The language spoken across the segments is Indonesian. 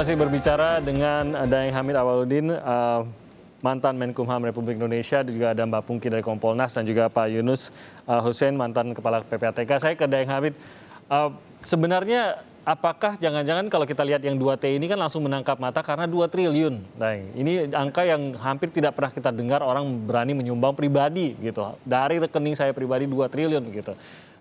masih berbicara dengan Daeng Hamid Awaludin, mantan Menkumham Republik Indonesia, dan juga ada Mbak Pungki dari Kompolnas, dan juga Pak Yunus Hussein, mantan Kepala PPATK. Saya ke Daeng Hamid, sebenarnya apakah jangan-jangan kalau kita lihat yang 2T ini kan langsung menangkap mata karena 2 triliun, Daeng. Ini angka yang hampir tidak pernah kita dengar orang berani menyumbang pribadi gitu. Dari rekening saya pribadi 2 triliun gitu.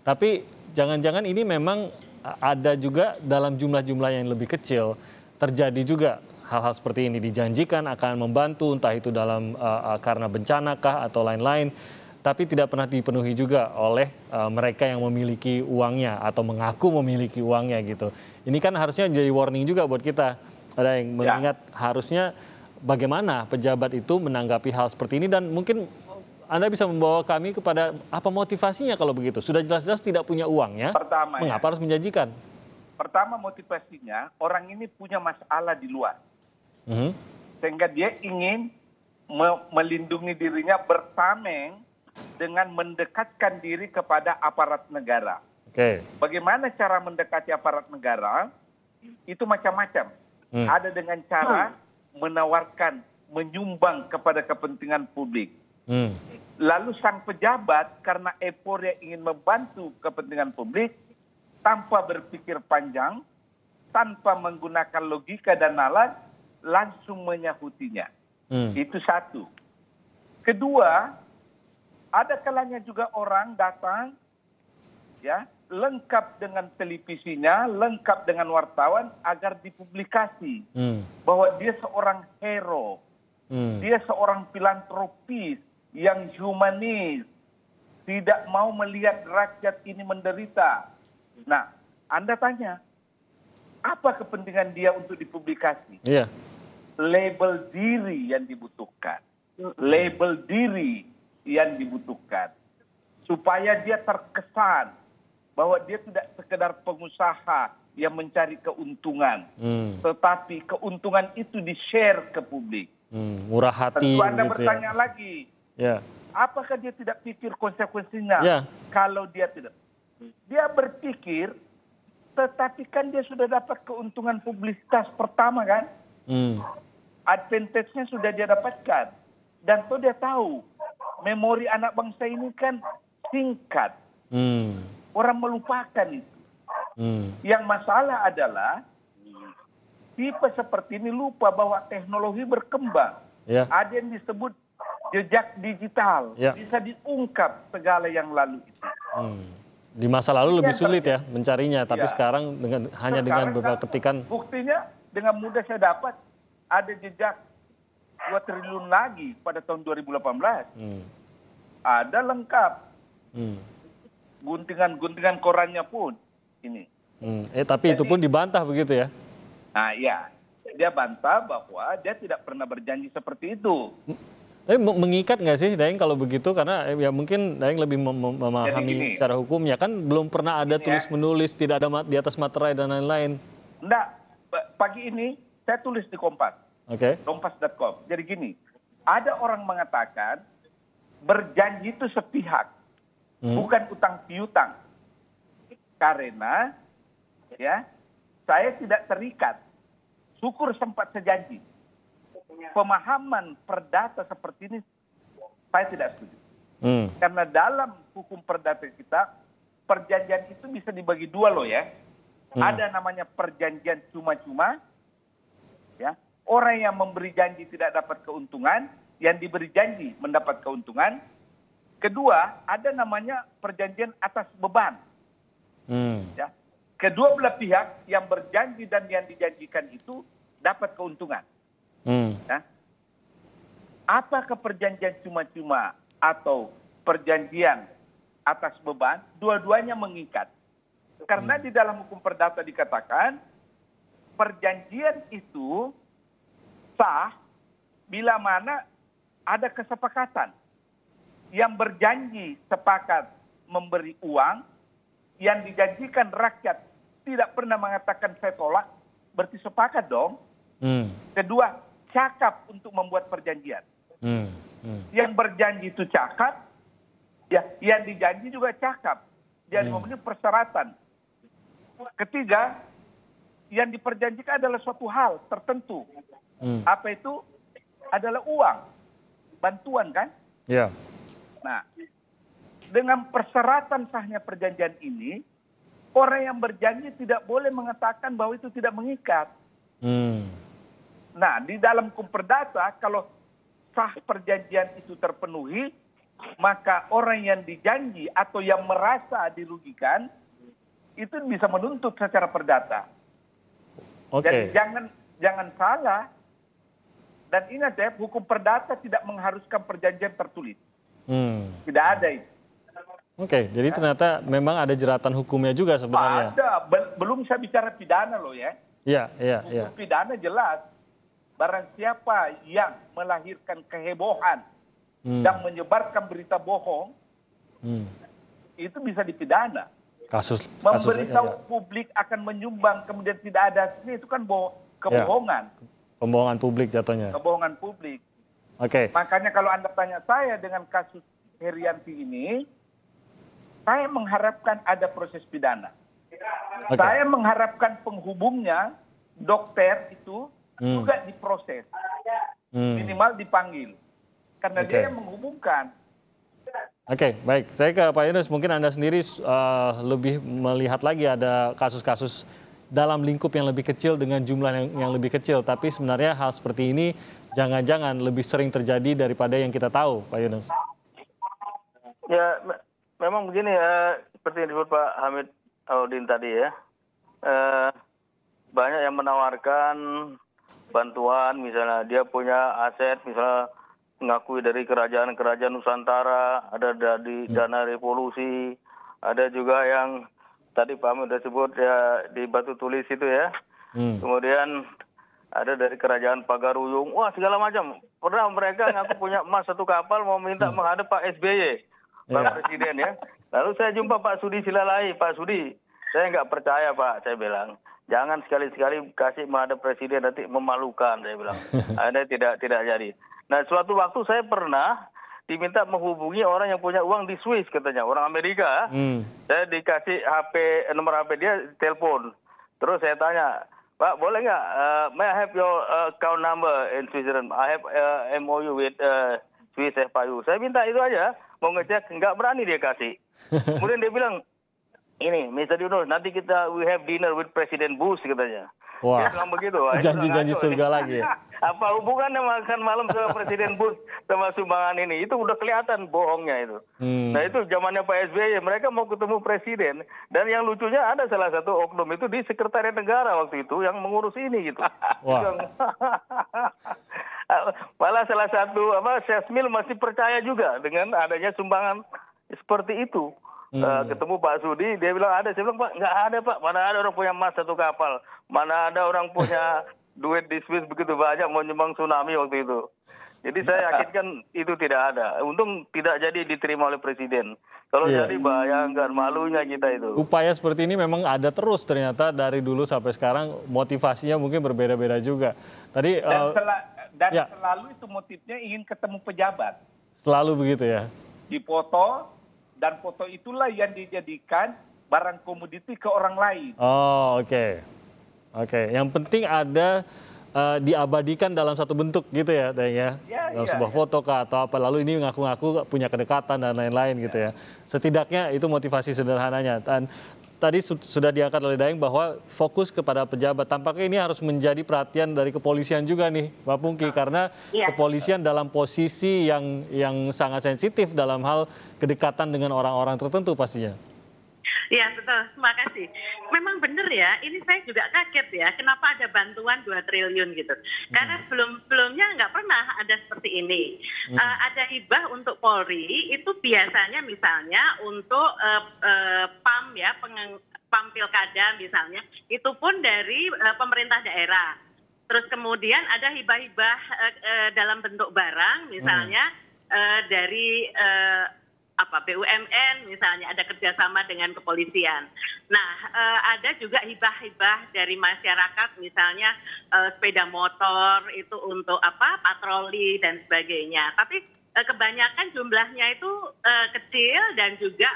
Tapi jangan-jangan ini memang ada juga dalam jumlah-jumlah yang lebih kecil terjadi juga hal-hal seperti ini, dijanjikan akan membantu entah itu dalam karena bencana kah atau lain-lain, tapi tidak pernah dipenuhi juga oleh mereka yang memiliki uangnya atau mengaku memiliki uangnya gitu. Ini kan harusnya jadi warning juga buat kita, ada yang mengingat harusnya bagaimana pejabat itu menanggapi hal seperti ini, dan mungkin Anda bisa membawa kami kepada apa motivasinya kalau begitu. Sudah jelas-jelas tidak punya uangnya, mengapa harus menjanjikan? Pertama, motivasinya orang ini punya masalah di luar. Sehingga dia ingin melindungi dirinya bertameng dengan mendekatkan diri kepada aparat negara. Bagaimana cara mendekati aparat negara? Itu macam-macam. Ada dengan cara menawarkan, menyumbang kepada kepentingan publik. Lalu sang pejabat karena euforia ingin membantu kepentingan publik, tanpa berpikir panjang, tanpa menggunakan logika dan nalar, langsung menyahutinya. Itu satu. Kedua, ada kalanya juga orang datang, ya, lengkap dengan televisinya, lengkap dengan wartawan agar dipublikasi bahwa dia seorang hero, dia seorang filantropis yang humanis, tidak mau melihat rakyat ini menderita. Nah, Anda tanya, apa kepentingan dia untuk dipublikasi? Label diri yang dibutuhkan. Label diri yang dibutuhkan. Supaya dia terkesan bahwa dia tidak sekedar pengusaha yang mencari keuntungan. Tetapi keuntungan itu di-share ke publik. Murah hati. Tentu Anda gitu bertanya ya. lagi, apakah dia tidak pikir konsekuensinya? Kalau dia tidak. Dia berpikir, tetapi kan dia sudah dapat keuntungan publisitas pertama kan? Advantage-nya sudah dia dapatkan. Dan tuh dia tahu, memori anak bangsa ini kan singkat. Orang melupakan itu. Yang masalah adalah, tipe seperti ini lupa bahwa teknologi berkembang. Ada yang disebut jejak digital. Bisa diungkap segala yang lalu itu. Di masa lalu lebih sulit ya mencarinya, tapi sekarang hanya dengan beberapa ketikan. Buktinya dengan mudah saya dapat ada jejak 2 triliun lagi pada tahun 2018. Ada lengkap. Guntingan-guntingan korannya pun ini. Tapi itu pun dibantah begitu ya? Nah ya, dia bantah bahwa dia tidak pernah berjanji seperti itu. Tapi mengikat nggak sih Daeng kalau begitu? Karena ya mungkin Daeng lebih memahami secara hukumnya. Kan belum pernah ada tulis-menulis, tidak ada di atas materai dan lain-lain. Enggak, pagi ini saya tulis di Kompas. Kompas.com. Jadi gini, ada orang mengatakan berjanji itu sepihak. Bukan utang piutang. Karena ya saya tidak terikat. Syukur sempat sejanji. Pemahaman perdata seperti ini saya tidak setuju. Karena dalam hukum perdata kita, perjanjian itu bisa dibagi dua loh ya. Ada namanya perjanjian cuma-cuma, ya. Orang yang memberi janji tidak dapat keuntungan, yang diberi janji mendapat keuntungan. Kedua, ada namanya perjanjian atas beban. Ya. Kedua belah pihak yang berjanji dan yang dijanjikan itu dapat keuntungan. Ya. Apakah perjanjian cuma-cuma atau perjanjian atas beban? Dua-duanya mengikat. Karena di dalam hukum perdata dikatakan perjanjian itu sah bila mana ada kesepakatan. Yang berjanji sepakat memberi uang, yang dijanjikan rakyat tidak pernah mengatakan saya tolak, berarti sepakat dong. Kedua, cakap untuk membuat perjanjian. Yang berjanji itu cakap, ya, yang dijanji juga cakap. Jadi memenuhi persyaratan. Ketiga, yang diperjanjikan adalah suatu hal tertentu. Hmm. Apa itu? Adalah uang, bantuan kan? Ya. Nah, dengan persyaratan sahnya perjanjian ini, orang yang berjanji tidak boleh mengatakan bahwa itu tidak mengikat. Hmm. Nah, di dalam hukum perdata, kalau sah perjanjian itu terpenuhi, maka orang yang dijanji atau yang merasa dirugikan, itu bisa menuntut secara perdata. Jadi jangan salah. Dan ingat ya, hukum perdata tidak mengharuskan perjanjian tertulis. Tidak ada itu. Oke, jadi ternyata memang ada jeratan hukumnya juga sebenarnya. Ada, belum saya bicara pidana loh ya. Iya. Hukum pidana jelas. Barang siapa yang melahirkan kehebohan dan menyebarkan berita bohong, itu bisa dipidana. Memberitahu publik akan menyumbang kemudian tidak ada hasilnya, itu kan kebohongan. Pembohongan publik jatuhnya. Kebohongan publik. Oke. Makanya kalau Anda tanya saya dengan kasus Herianti ini, saya mengharapkan ada proses pidana. Saya mengharapkan penghubungnya, dokter itu juga diproses. Minimal dipanggil. Karena dia yang menghubungkan. Oke, baik. Saya ke Pak Yunus, mungkin Anda sendiri lebih melihat lagi ada kasus-kasus dalam lingkup yang lebih kecil dengan jumlah yang lebih kecil. Tapi sebenarnya hal seperti ini jangan-jangan lebih sering terjadi daripada yang kita tahu, Pak Yunus. Ya, memang begini ya, seperti yang disebut Pak Hamid Audin tadi ya. Banyak yang menawarkan bantuan, misalnya dia punya aset, misalnya mengakui dari kerajaan-kerajaan Nusantara, ada dari dana revolusi, ada juga yang tadi Pak Hamid sudah sebut ya di Batu Tulis itu ya. Kemudian ada dari kerajaan Pagaruyung, wah segala macam. Pernah mereka ngaku punya emas 1 kapal mau minta menghadap Pak SBY, Pak Presiden ya. Lalu saya jumpa Pak Sudi Silalahi, Pak Sudi, saya nggak percaya Pak, saya bilang. Jangan sekali-sekali kasih menghadap Presiden nanti memalukan, saya bilang. Ada tidak jadi. Nah, suatu waktu saya pernah diminta menghubungi orang yang punya uang di Swiss katanya, orang Amerika. Saya dikasih nomor HP dia, telepon. Terus saya tanya, Pak boleh nggak, may I have your account number in Switzerland? I have MOU with Swiss FIU. Saya minta itu aja, mau ngecek, nggak berani dia kasih. Kemudian dia bilang, ini Mr. Yunus, nanti we have dinner with Presiden Bush katanya. Wah, dia bilang begitu. janji-janji surga lagi ya. Apa hubungannya makan malam sama Presiden Bush sama sumbangan ini? Itu udah kelihatan bohongnya itu. Nah itu zamannya Pak SBY, mereka mau ketemu Presiden. Dan yang lucunya ada salah satu oknum itu di Sekretariat Negara waktu itu yang mengurus ini gitu. Wah. Malah salah satu Sesmil masih percaya juga dengan adanya sumbangan seperti itu. Ketemu Pak Sudi, dia bilang ada. Saya bilang, Pak, nggak ada Pak. Mana ada orang punya emas 1 kapal. Mana ada orang punya duit di Swiss begitu banyak mau nyumbang tsunami waktu itu. Jadi saya yakinkan itu tidak ada. Untung tidak jadi diterima oleh Presiden. Kalau jadi bayangkan malunya kita itu. Upaya seperti ini memang ada terus ternyata dari dulu sampai sekarang, motivasinya mungkin berbeda-beda juga. Tadi selalu itu motifnya ingin ketemu pejabat. Selalu begitu ya. Dipoto, dan foto itulah yang dijadikan barang komoditi ke orang lain. Oh, oke. Yang penting ada diabadikan dalam satu bentuk gitu ya, Deng ya. Dalam sebuah foto kah atau apa, lalu ini ngaku-ngaku punya kedekatan dan lain-lain gitu ya. Setidaknya itu motivasi sederhananya. Dan tadi sudah diangkat oleh Daeng bahwa fokus kepada pejabat. Tampaknya ini harus menjadi perhatian dari kepolisian juga nih, Mbak Pungki, karena kepolisian dalam posisi yang sangat sensitif dalam hal kedekatan dengan orang-orang tertentu pastinya. Iya betul, terima kasih. Memang benar ya, ini saya juga kaget ya, kenapa ada bantuan 2 triliun gitu. Karena sebelumnya nggak pernah ada seperti ini. Ada hibah untuk Polri, itu biasanya misalnya untuk PAM ya, PAM Pilkada misalnya, itu pun dari pemerintah daerah. Terus kemudian ada hibah-hibah dalam bentuk barang, misalnya dari BUMN misalnya, ada kerjasama dengan kepolisian. Nah, ada juga hibah-hibah dari masyarakat, misalnya sepeda motor itu untuk patroli dan sebagainya. Tapi kebanyakan jumlahnya itu kecil dan juga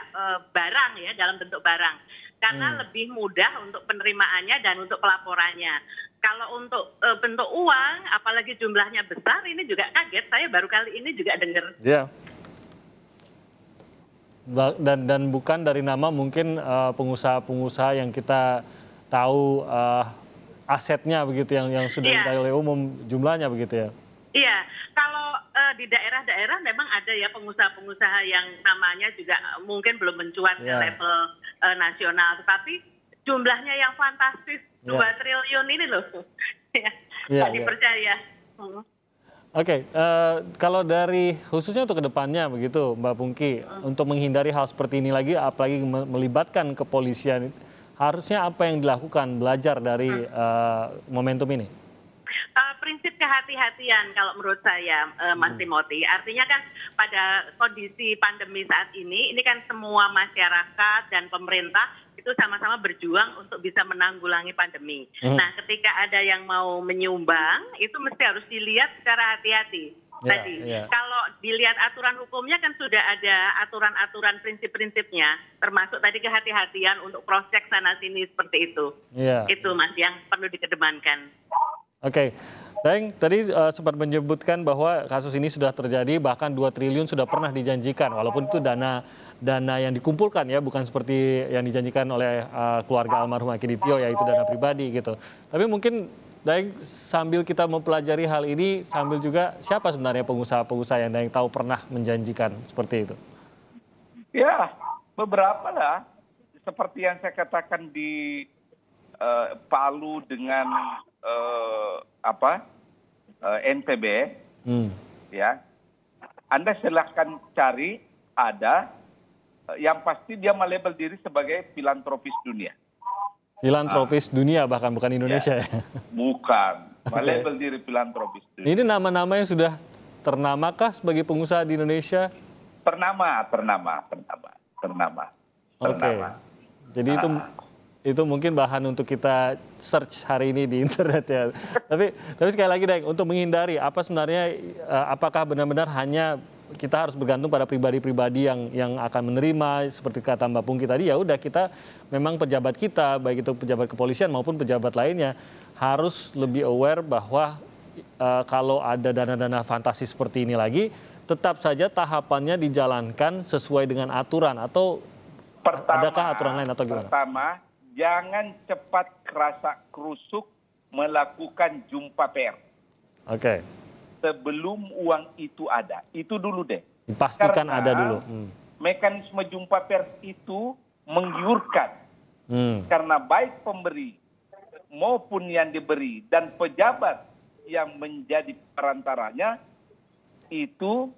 barang ya, dalam bentuk barang. karena lebih mudah untuk penerimaannya dan untuk pelaporannya. Kalau untuk bentuk uang, apalagi jumlahnya besar, ini juga kaget. Saya baru kali ini juga dengar. Ya. Dan bukan dari nama mungkin pengusaha-pengusaha yang kita tahu asetnya begitu yang sudah diketahui oleh umum jumlahnya begitu ya. Iya, kalau di daerah-daerah memang ada ya pengusaha-pengusaha yang namanya juga mungkin belum mencuat ke level nasional, tetapi jumlahnya yang fantastis 2 triliun ini loh, nggak dipercaya. Oke, kalau dari khususnya untuk kedepannya begitu Mbak Pungki, untuk menghindari hal seperti ini lagi, apalagi melibatkan kepolisian, harusnya apa yang dilakukan belajar dari momentum ini? Prinsip kehati-hatian kalau menurut saya, Mas Timothy. Artinya kan pada kondisi pandemi saat ini kan semua masyarakat dan pemerintah itu sama-sama berjuang untuk bisa menanggulangi pandemi. Nah, ketika ada yang mau menyumbang, itu mesti harus dilihat secara hati-hati. Kalau dilihat aturan hukumnya kan sudah ada aturan-aturan prinsip-prinsipnya, termasuk tadi kehati-hatian untuk cross check sana sini seperti itu. Itu Mas yang perlu dikedepankan. Oke. Daeng, tadi sempat menyebutkan bahwa kasus ini sudah terjadi, bahkan 2 triliun sudah pernah dijanjikan, walaupun itu dana yang dikumpulkan ya, bukan seperti yang dijanjikan oleh keluarga almarhum Aki Ditio, yaitu dana pribadi gitu. Tapi mungkin Daeng sambil kita mempelajari hal ini, sambil juga siapa sebenarnya pengusaha-pengusaha yang Daeng tahu pernah menjanjikan seperti itu? Ya, beberapa lah. Seperti yang saya katakan di Palu dengan NTB, ya, Anda silahkan cari, ada, yang pasti dia melabel diri sebagai filantropis dunia. Filantropis dunia bahkan, bukan Indonesia ya? Bukan, melabel diri filantropis dunia. Ini nama-nama yang sudah ternamakah sebagai pengusaha di Indonesia? Ternama. Oke, jadi itu mungkin bahan untuk kita search hari ini di internet ya. Tapi sekali lagi Daeng, untuk menghindari apa sebenarnya, apakah benar-benar hanya kita harus bergantung pada pribadi-pribadi yang akan menerima, seperti kata Mbak Pungki tadi, ya udah kita memang pejabat kita, baik itu pejabat kepolisian maupun pejabat lainnya, harus lebih aware bahwa kalau ada dana-dana fantasi seperti ini lagi, tetap saja tahapannya dijalankan sesuai dengan aturan, atau adakah aturan lain atau gimana? Pertama, jangan cepat kerasa kerusuk melakukan jumpa pers. Oke. Sebelum uang itu ada. Itu dulu deh. Dipastikan ada dulu. Mekanisme jumpa pers itu menggiurkan. Karena baik pemberi maupun yang diberi dan pejabat yang menjadi perantaranya itu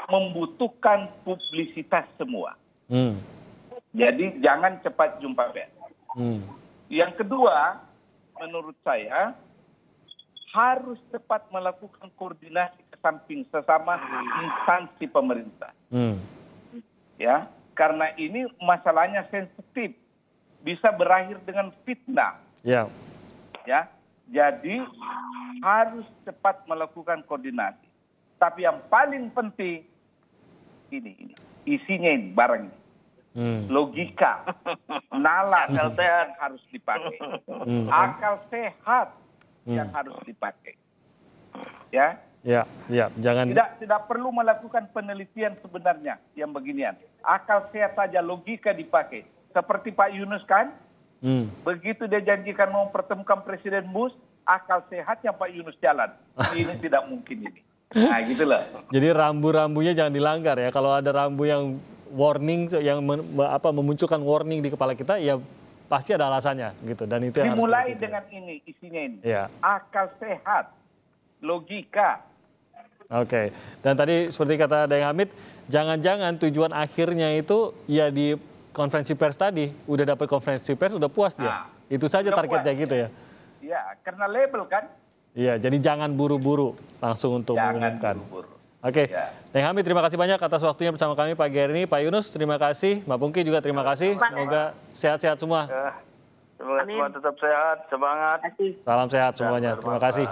membutuhkan publisitas semua. Jadi jangan cepat jumpa pers. Yang kedua, menurut saya harus cepat melakukan koordinasi ke samping sesama instansi pemerintah. Ya, karena ini masalahnya sensitif, bisa berakhir dengan fitnah. Ya, jadi harus cepat melakukan koordinasi. Tapi yang paling penting ini isinya ini, barang ini. Logika, nalar yang harus dipakai, akal sehat yang harus dipakai, ya. Jangan. Tidak perlu melakukan penelitian sebenarnya yang beginian. Akal sehat saja, logika dipakai. Seperti Pak Yunus kan, begitu dia janjikan mau pertemukan Presiden Bush, akal sehatnya Pak Yunus jalan. Ini tidak mungkin ini. Nah, gitulah. Jadi rambu-rambunya jangan dilanggar ya. Kalau ada rambu yang warning, yang memunculkan warning di kepala kita, ya pasti ada alasannya gitu. Dan itu yang dimulai dengan ini, isinya ini. Akal sehat, logika. Oke. Dan tadi seperti kata Daeng Hamid, jangan-jangan tujuan akhirnya itu ya di konferensi pers tadi, udah dapat konferensi pers, udah puas dia. Itu saja targetnya gitu ya. Iya, karena label kan. Iya, jadi jangan buru-buru langsung untuk mengumumkan. Oke, Daeng Hamid, terima kasih banyak atas waktunya bersama kami pagi hari ini. Pak Yunus, terima kasih. Mbak Pungki juga terima kasih. Semoga sehat-sehat semua. Semoga semua tetap sehat, semangat. Salam sehat semuanya. Terima kasih.